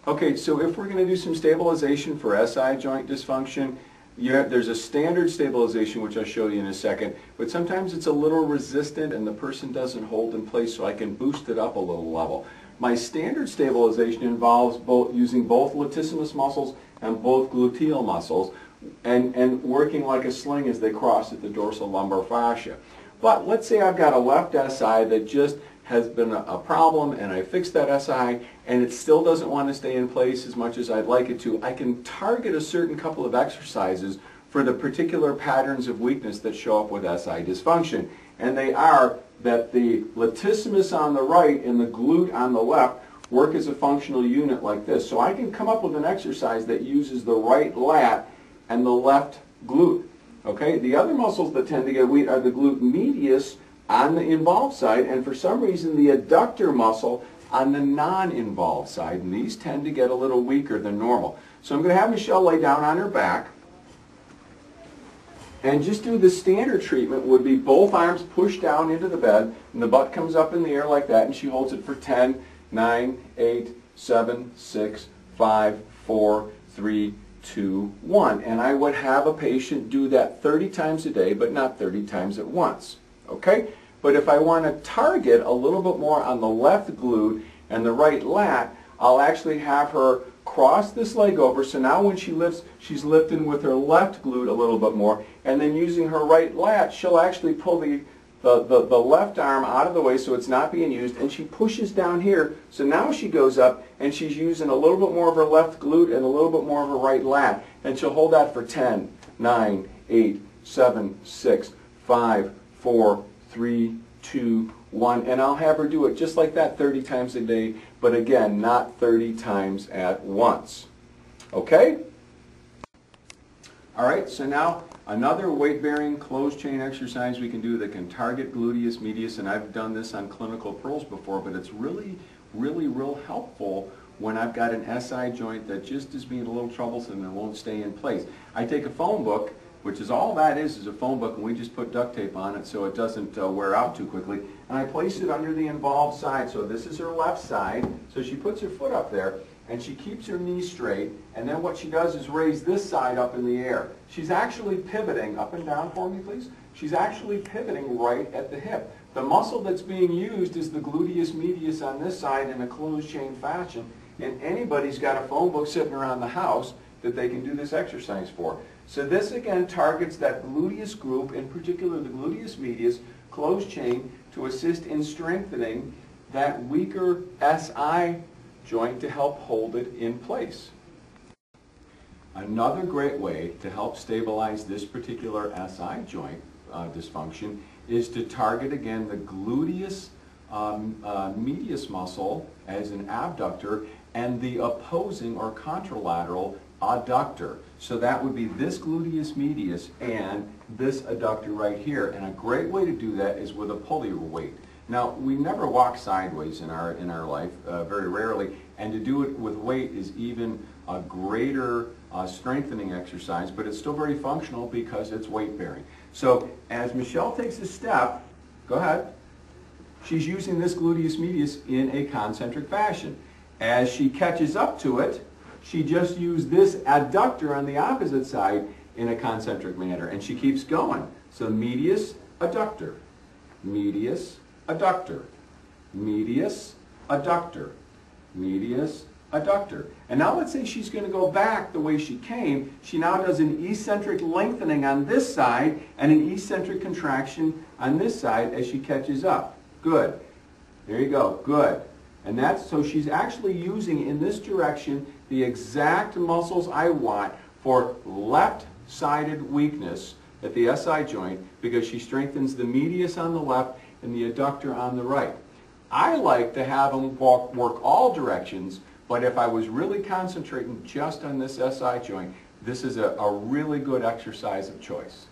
Okay, so if we're going to do some stabilization for SI joint dysfunction, there's a standard stabilization which I'll show you in a second, but sometimes it's a little resistant and the person doesn't hold in place, so I can boost it up a little level. My standard stabilization involves using both latissimus muscles and both gluteal muscles and working like a sling as they cross at the dorsal lumbar fascia. But let's say I've got a left SI that just has been a problem and I fixed that SI and it still doesn't want to stay in place as much as I'd like it to. I can target a certain couple of exercises for the particular patterns of weakness that show up with SI dysfunction. And they are that the latissimus on the right and the glute on the left work as a functional unit like this. So I can come up with an exercise that uses the right lat and the left glute. Okay? The other muscles that tend to get weak are the glute medius on the involved side, and for some reason the adductor muscle on the non-involved side, and these tend to get a little weaker than normal. So I'm going to have Michelle lay down on her back and just do the standard treatment would be both arms pushed down into the bed and the butt comes up in the air like that, and she holds it for 10, 9, 8, 7, 6, 5, 4, 3, 2, 1. And I would have a patient do that 30 times a day, but not 30 times at once. Okay? But if I want to target a little bit more on the left glute and the right lat, I'll actually have her cross this leg over. So now when she lifts, she's lifting with her left glute a little bit more. And then using her right lat, she'll actually pull the left arm out of the way so it's not being used. And she pushes down here. So now she goes up and she's using a little bit more of her left glute and a little bit more of her right lat. And she'll hold that for 10, 9, 8, 7, 6, 5, 4, 3, 2, 1, and I'll have her do it just like that 30 times a day, but again, not 30 times at once. Okay? All right, so now another weight-bearing closed chain exercise we can do that can target gluteus medius, and I've done this on clinical pearls before, but it's really real helpful when I've got an SI joint that just is being a little troublesome and won't stay in place. I take a phone book, which is all that is a phone book, and we just put duct tape on it so it doesn't wear out too quickly. And I place it under the involved side. So this is her left side. So she puts her foot up there, and she keeps her knee straight. And then what she does is raise this side up in the air. She's actually pivoting, up and down for me, please. She's actually pivoting right at the hip. The muscle that's being used is the gluteus medius on this side in a closed chain fashion. And anybody's got a phone book sitting around the house that they can do this exercise for. So this again targets that gluteus group, in particular the gluteus medius, closed chain, to assist in strengthening that weaker SI joint to help hold it in place. Another great way to help stabilize this particular SI joint dysfunction is to target again the gluteus medius muscle as an abductor and the opposing or contralateral adductor. So that would be this gluteus medius and this adductor right here. And a great way to do that is with a pulley weight. Now, we never walk sideways in our life, very rarely, and to do it with weight is even a greater strengthening exercise, but it's still very functional because it's weight bearing. So as Michelle takes a step, go ahead, she's using this gluteus medius in a concentric fashion. As she catches up to it, she just used this adductor on the opposite side in a concentric manner, and she keeps going. So medius, adductor, medius, adductor, medius, adductor, medius, adductor. And now let's say she's going to go back the way she came. She now does an eccentric lengthening on this side and an eccentric contraction on this side as she catches up. Good. There you go. Good. And that's, so she's actually using in this direction the exact muscles I want for left-sided weakness at the SI joint, because she strengthens the medius on the left and the adductor on the right. I like to have them work all directions, but if I was really concentrating just on this SI joint, this is a really good exercise of choice.